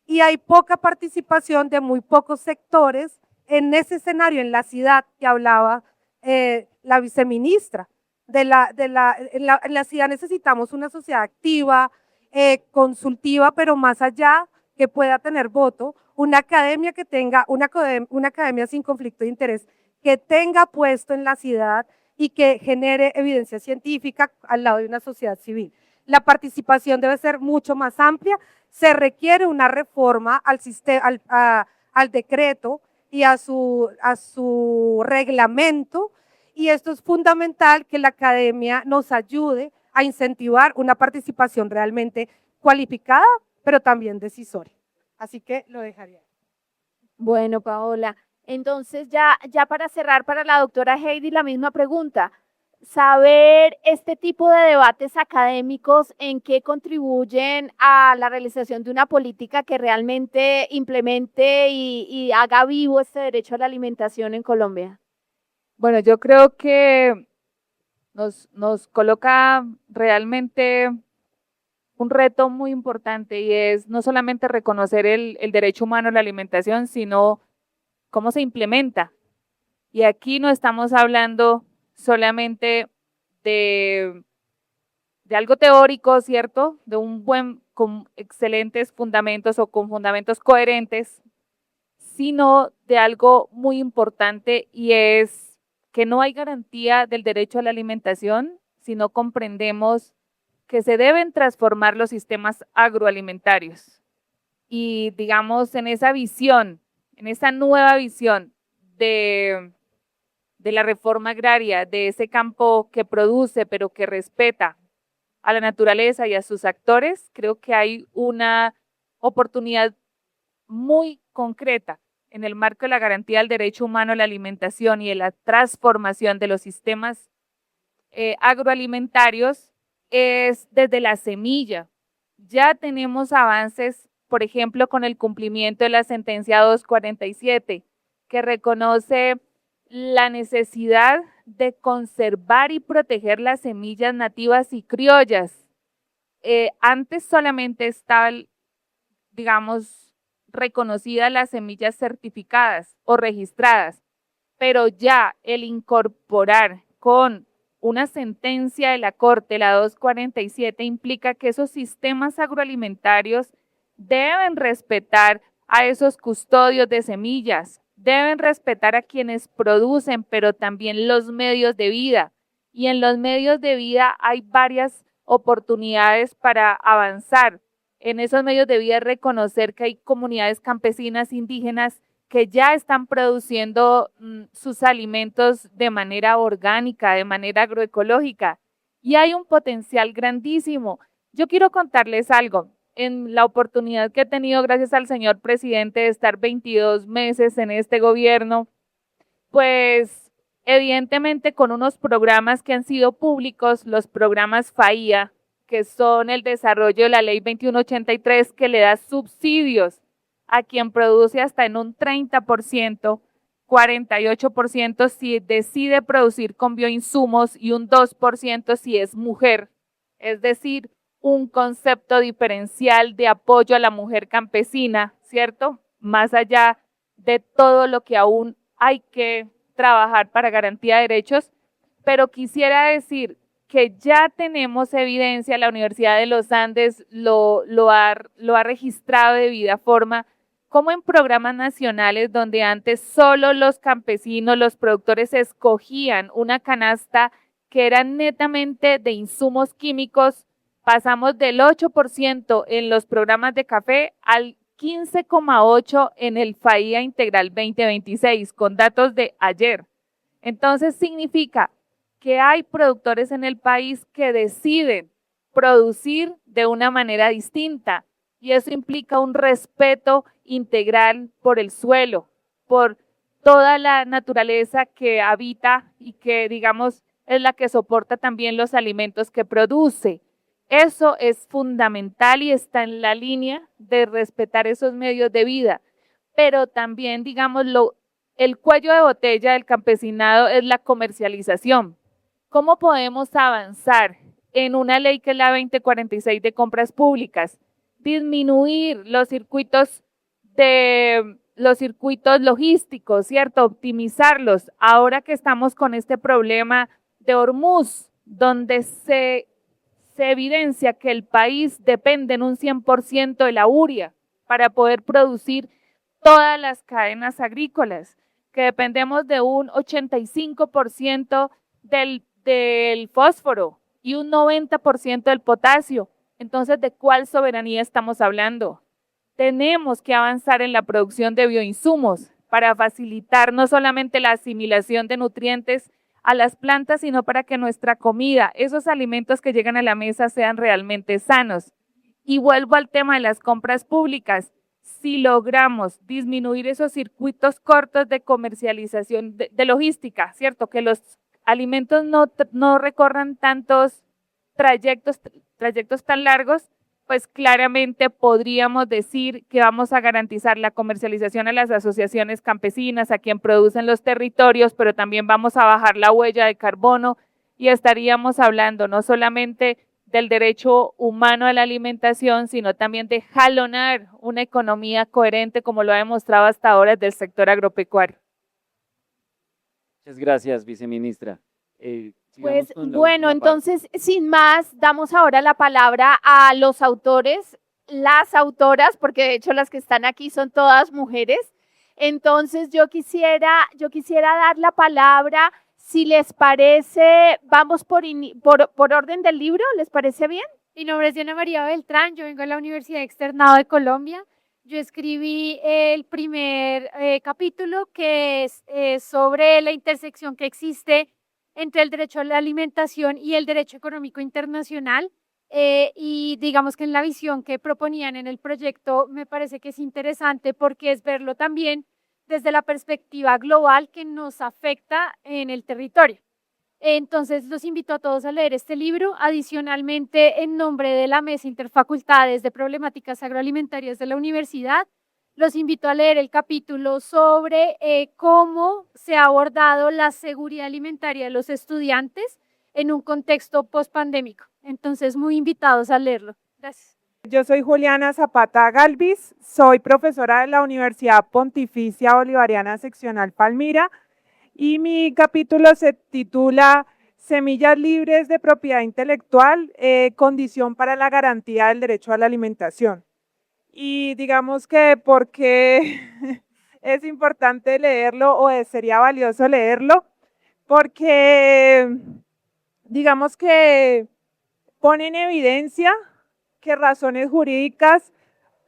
Y hay poca participación de muy pocos sectores en ese escenario, en la ciudad que hablaba la viceministra. En la ciudad necesitamos una sociedad activa, consultiva, pero más allá, que pueda tener voto, una academia que tenga, una academia sin conflicto de interés, que tenga puesto en la ciudad y que genere evidencia científica al lado de una sociedad civil. La participación debe ser mucho más amplia. Se requiere una reforma al decreto y a su reglamento, y esto es fundamental, que la academia nos ayude a incentivar una participación realmente cualificada, pero también decisoria. Así que lo dejaría. Bueno, Paola, entonces ya para cerrar, para la doctora Heidi, la misma pregunta. saber este tipo de debates académicos en qué contribuyen a la realización de una política que realmente implemente y haga vivo este derecho a la alimentación en Colombia. Bueno, yo creo que nos coloca realmente un reto muy importante y es no solamente reconocer el derecho humano a la alimentación, sino cómo se implementa. Y aquí no estamos hablando solamente de algo teórico, ¿cierto? De un con excelentes fundamentos o con fundamentos coherentes, sino de algo muy importante y es que no hay garantía del derecho a la alimentación si no comprendemos que se deben transformar los sistemas agroalimentarios. Y digamos, en esa visión, en esa nueva visión de la reforma agraria, de ese campo que produce pero que respeta a la naturaleza y a sus actores, creo que hay una oportunidad muy concreta en el marco de la garantía del derecho humano a la alimentación y de la transformación de los sistemas agroalimentarios, es desde la semilla. Ya tenemos avances, por ejemplo, con el cumplimiento de la sentencia 247, que reconoce la necesidad de conservar y proteger las semillas nativas y criollas. Antes solamente estaban, digamos, reconocidas las semillas certificadas o registradas, pero ya el incorporar con una sentencia de la Corte, la 247, implica que esos sistemas agroalimentarios deben respetar a esos custodios de semillas, deben respetar a quienes producen, pero también los medios de vida. Y en los medios de vida hay varias oportunidades para avanzar. En esos medios de vida reconocer que hay comunidades campesinas indígenas que ya están produciendo sus alimentos de manera orgánica, de manera agroecológica. Y hay un potencial grandísimo. Yo quiero contarles algo. En la oportunidad que he tenido, gracias al señor presidente, de estar 22 meses en este gobierno, pues evidentemente con unos programas que han sido públicos, los programas FAIA, que son el desarrollo de la ley 2183, que le da subsidios a quien produce hasta en un 30%, 48% si decide producir con bioinsumos y un 2% si es mujer. Es decir, un concepto diferencial de apoyo a la mujer campesina, ¿cierto? Más allá de todo lo que aún hay que trabajar para garantía de derechos, pero quisiera decir que ya tenemos evidencia, la Universidad de los Andes lo ha registrado de vida forma, como en programas nacionales donde antes solo los campesinos, los productores escogían una canasta que era netamente de insumos químicos, pasamos del 8% en los programas de café al 15,8% en el FAIA Integral 2026, con datos de ayer. Entonces significa que hay productores en el país que deciden producir de una manera distinta y eso implica un respeto integral por el suelo, por toda la naturaleza que habita y que, digamos, es la que soporta también los alimentos que produce. Eso es fundamental y está en la línea de respetar esos medios de vida, pero también, digamos, el cuello de botella del campesinado es la comercialización. ¿Cómo podemos avanzar en una ley que es la 2046 de compras públicas? Disminuir los circuitos logísticos, ¿cierto? Optimizarlos. Ahora que estamos con este problema de Hormuz, donde se evidencia que el país depende en un 100% de la urea para poder producir todas las cadenas agrícolas, que dependemos de un 85% del fósforo y un 90% del potasio. Entonces, ¿de cuál soberanía estamos hablando? Tenemos que avanzar en la producción de bioinsumos para facilitar no solamente la asimilación de nutrientes a las plantas, sino para que nuestra comida, esos alimentos que llegan a la mesa sean realmente sanos. Y vuelvo al tema de las compras públicas. Si logramos disminuir esos circuitos cortos de comercialización, de logística, ¿cierto? Que los alimentos no recorran tantos trayectos tan largos, pues claramente podríamos decir que vamos a garantizar la comercialización a las asociaciones campesinas, a quien producen los territorios, pero también vamos a bajar la huella de carbono y estaríamos hablando no solamente del derecho humano a la alimentación, sino también de jalonar una economía coherente como lo ha demostrado hasta ahora del sector agropecuario. Muchas gracias, viceministra. Pues bueno, entonces, sin más, damos ahora la palabra a los autores, las autoras, porque de hecho las que están aquí son todas mujeres. Entonces, yo quisiera dar la palabra, si les parece, vamos por orden del libro, ¿les parece bien? Mi nombre es Diana María Beltrán, yo vengo de la Universidad Externado de Colombia. Yo escribí el primer capítulo que es sobre la intersección que existe entre el derecho a la alimentación y el derecho económico internacional. Y digamos que en la visión que proponían en el proyecto me parece que es interesante porque es verlo también desde la perspectiva global que nos afecta en el territorio. Entonces los invito a todos a leer este libro. Adicionalmente, en nombre de la Mesa Interfacultades de Problemáticas Agroalimentarias de la Universidad, los invito a leer el capítulo sobre cómo se ha abordado la seguridad alimentaria de los estudiantes en un contexto pospandémico. Entonces, muy invitados a leerlo. Gracias. Yo soy Juliana Zapata Galvis, soy profesora de la Universidad Pontificia Bolivariana Seccional Palmira y mi capítulo se titula Semillas libres de propiedad intelectual, condición para la garantía del derecho a la alimentación. Y digamos que porque es importante leerlo o sería valioso leerlo, porque digamos que pone en evidencia que razones jurídicas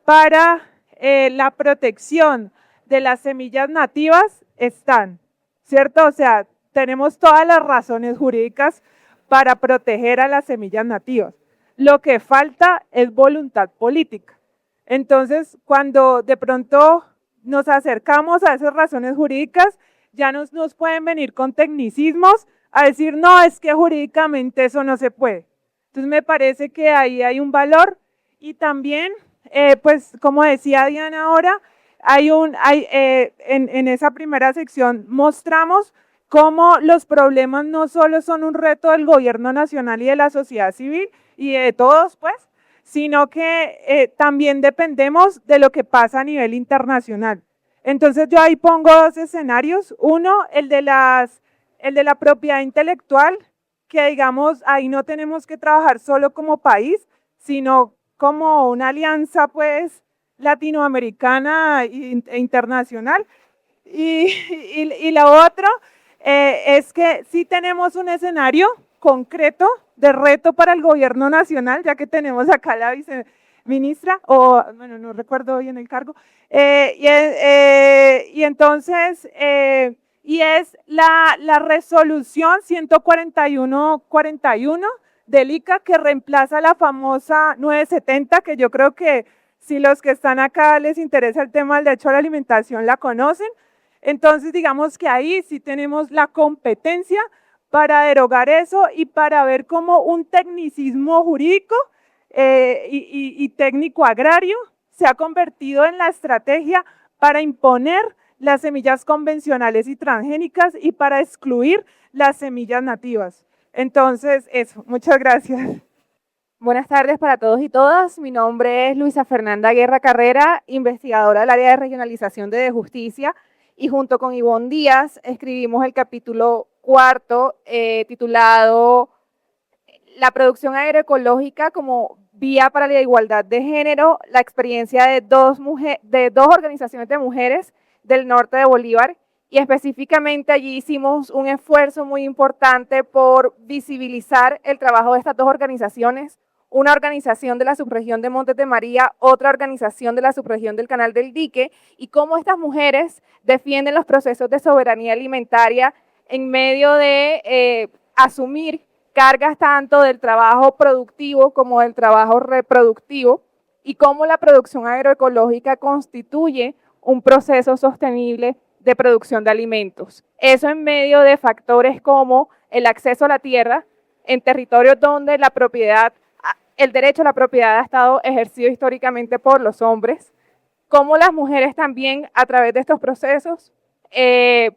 para la protección de las semillas nativas están, ¿cierto? O sea, tenemos todas las razones jurídicas para proteger a las semillas nativas. Lo que falta es voluntad política. Entonces, cuando de pronto nos acercamos a esas razones jurídicas, ya nos pueden venir con tecnicismos a decir, no, es que jurídicamente eso no se puede. Entonces, me parece que ahí hay un valor y también, pues, como decía Diana ahora, en esa primera sección mostramos cómo los problemas no solo son un reto del gobierno nacional y de la sociedad civil y de todos, pues, sino que también dependemos de lo que pasa a nivel internacional. Entonces yo ahí pongo dos escenarios. Uno, el de la propiedad intelectual, que digamos ahí no tenemos que trabajar solo como país, sino como una alianza pues latinoamericana e internacional. Y lo otro es que sí tenemos un escenario concreto de reto para el gobierno nacional, ya que tenemos acá la viceministra, o bueno, no recuerdo bien el cargo, y entonces, y es la resolución 14141 del ICA que reemplaza la famosa 970, que yo creo que si los que están acá les interesa el tema del derecho a la alimentación la conocen. Entonces digamos que ahí sí tenemos la competencia para derogar eso y para ver cómo un tecnicismo jurídico y técnico agrario se ha convertido en la estrategia para imponer las semillas convencionales y transgénicas y para excluir las semillas nativas. Entonces, eso, muchas gracias. Buenas tardes para todos y todas. Mi nombre es Luisa Fernanda Guerra Carrera, investigadora del área de regionalización de justicia, y junto con Ivonne Díaz escribimos el capítulo 4 titulado La producción agroecológica como vía para la igualdad de género, la experiencia de dos organizaciones de mujeres del norte de Bolívar, y específicamente allí hicimos un esfuerzo muy importante por visibilizar el trabajo de estas dos organizaciones, una organización de la subregión de Montes de María, otra organización de la subregión del Canal del Dique, y cómo estas mujeres defienden los procesos de soberanía alimentaria en medio de asumir cargas tanto del trabajo productivo como del trabajo reproductivo, y cómo la producción agroecológica constituye un proceso sostenible de producción de alimentos. Eso en medio de factores como el acceso a la tierra en territorios donde el derecho a la propiedad ha estado ejercido históricamente por los hombres, cómo las mujeres también a través de estos procesos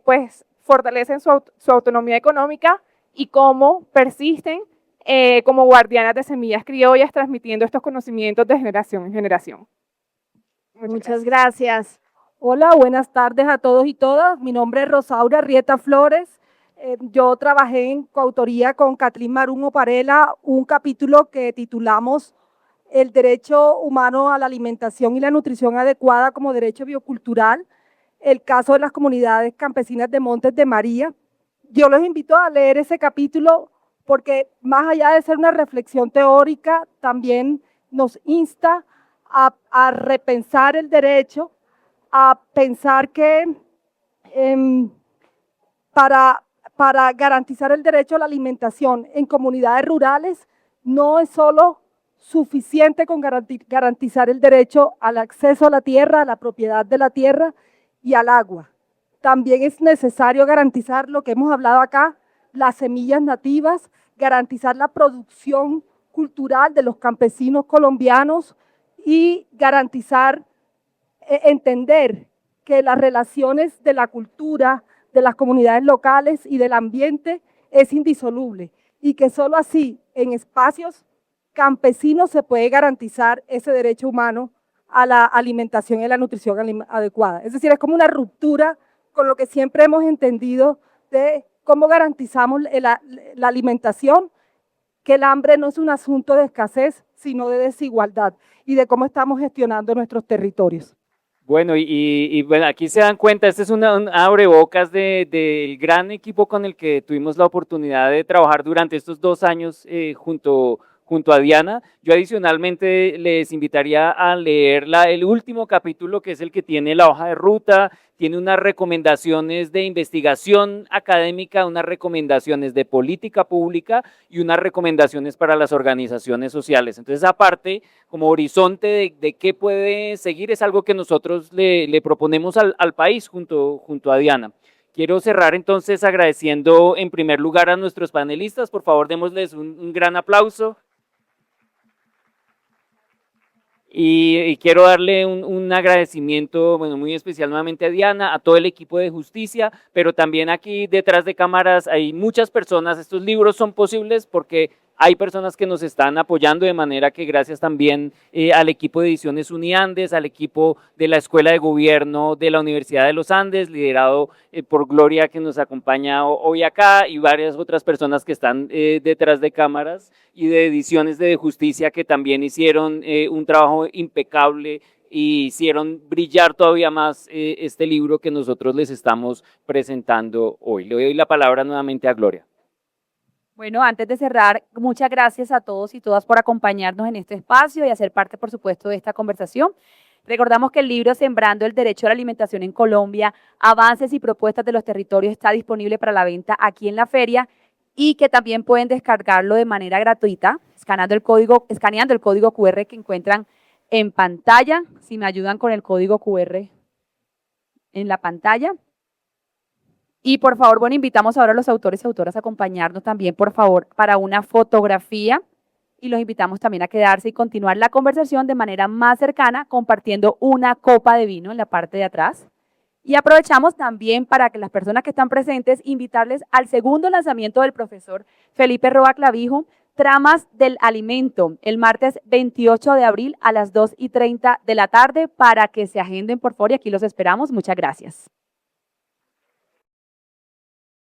pues fortalecen su autonomía económica y cómo persisten como guardianas de semillas criollas transmitiendo estos conocimientos de generación en generación. Muchas gracias. Hola, buenas tardes a todos y todas. Mi nombre es Rosaura Rieta Flores. Yo trabajé en coautoría con Kathleen Marún Oparela un capítulo que titulamos El derecho humano a la alimentación y la nutrición adecuada como derecho biocultural, el caso de las comunidades campesinas de Montes de María. Yo los invito a leer ese capítulo porque más allá de ser una reflexión teórica, también nos insta a repensar el derecho, a pensar que para garantizar el derecho a la alimentación en comunidades rurales no es solo suficiente con garantizar el derecho al acceso a la tierra, a la propiedad de la tierra y al agua. También es necesario garantizar lo que hemos hablado acá, las semillas nativas, garantizar la producción cultural de los campesinos colombianos y garantizar, entender que las relaciones de la cultura, de las comunidades locales y del ambiente es indisoluble y que solo así en espacios campesinos se puede garantizar ese derecho humano a la alimentación y la nutrición adecuada. Es decir, es como una ruptura con lo que siempre hemos entendido de cómo garantizamos la alimentación, que el hambre no es un asunto de escasez, sino de desigualdad y de cómo estamos gestionando nuestros territorios. Bueno, bueno, aquí se dan cuenta, este es un abrebocas del gran equipo con el que tuvimos la oportunidad de trabajar durante estos 2 años junto a Diana. Yo adicionalmente les invitaría a leer el último capítulo, que es el que tiene la hoja de ruta, tiene unas recomendaciones de investigación académica, unas recomendaciones de política pública y unas recomendaciones para las organizaciones sociales. Entonces, aparte, como horizonte de qué puede seguir, es algo que nosotros le proponemos al país junto a Diana. Quiero cerrar entonces agradeciendo en primer lugar a nuestros panelistas. Por favor, démosles un gran aplauso. Y quiero darle un agradecimiento muy especial nuevamente a Diana, a todo el equipo de justicia, pero también aquí detrás de cámaras hay muchas personas. Estos libros son posibles porque hay personas que nos están apoyando, de manera que gracias también al equipo de Ediciones Uniandes, al equipo de la Escuela de Gobierno de la Universidad de los Andes, liderado por Gloria, que nos acompaña hoy acá, y varias otras personas que están detrás de cámaras, y de Ediciones de Justicia, que también hicieron un trabajo impecable y hicieron brillar todavía más este libro que nosotros les estamos presentando hoy. Le doy la palabra nuevamente a Gloria. Bueno, antes de cerrar, muchas gracias a todos y todas por acompañarnos en este espacio y hacer parte, por supuesto, de esta conversación. Recordamos que el libro Sembrando el Derecho a la Alimentación en Colombia, Avances y Propuestas de los Territorios está disponible para la venta aquí en la feria y que también pueden descargarlo de manera gratuita, escaneando el código QR que encuentran en pantalla. Si me ayudan con el código QR en la pantalla. Y por favor, bueno, invitamos ahora a los autores y autoras a acompañarnos también, por favor, para una fotografía. Y los invitamos también a quedarse y continuar la conversación de manera más cercana, compartiendo una copa de vino en la parte de atrás. Y aprovechamos también para que las personas que están presentes, invitarles al segundo lanzamiento del profesor Felipe Roa Clavijo, Tramas del Alimento, el martes 28 de abril a las 2:30 de la tarde, para que se agenden, por favor, y aquí los esperamos. Muchas gracias.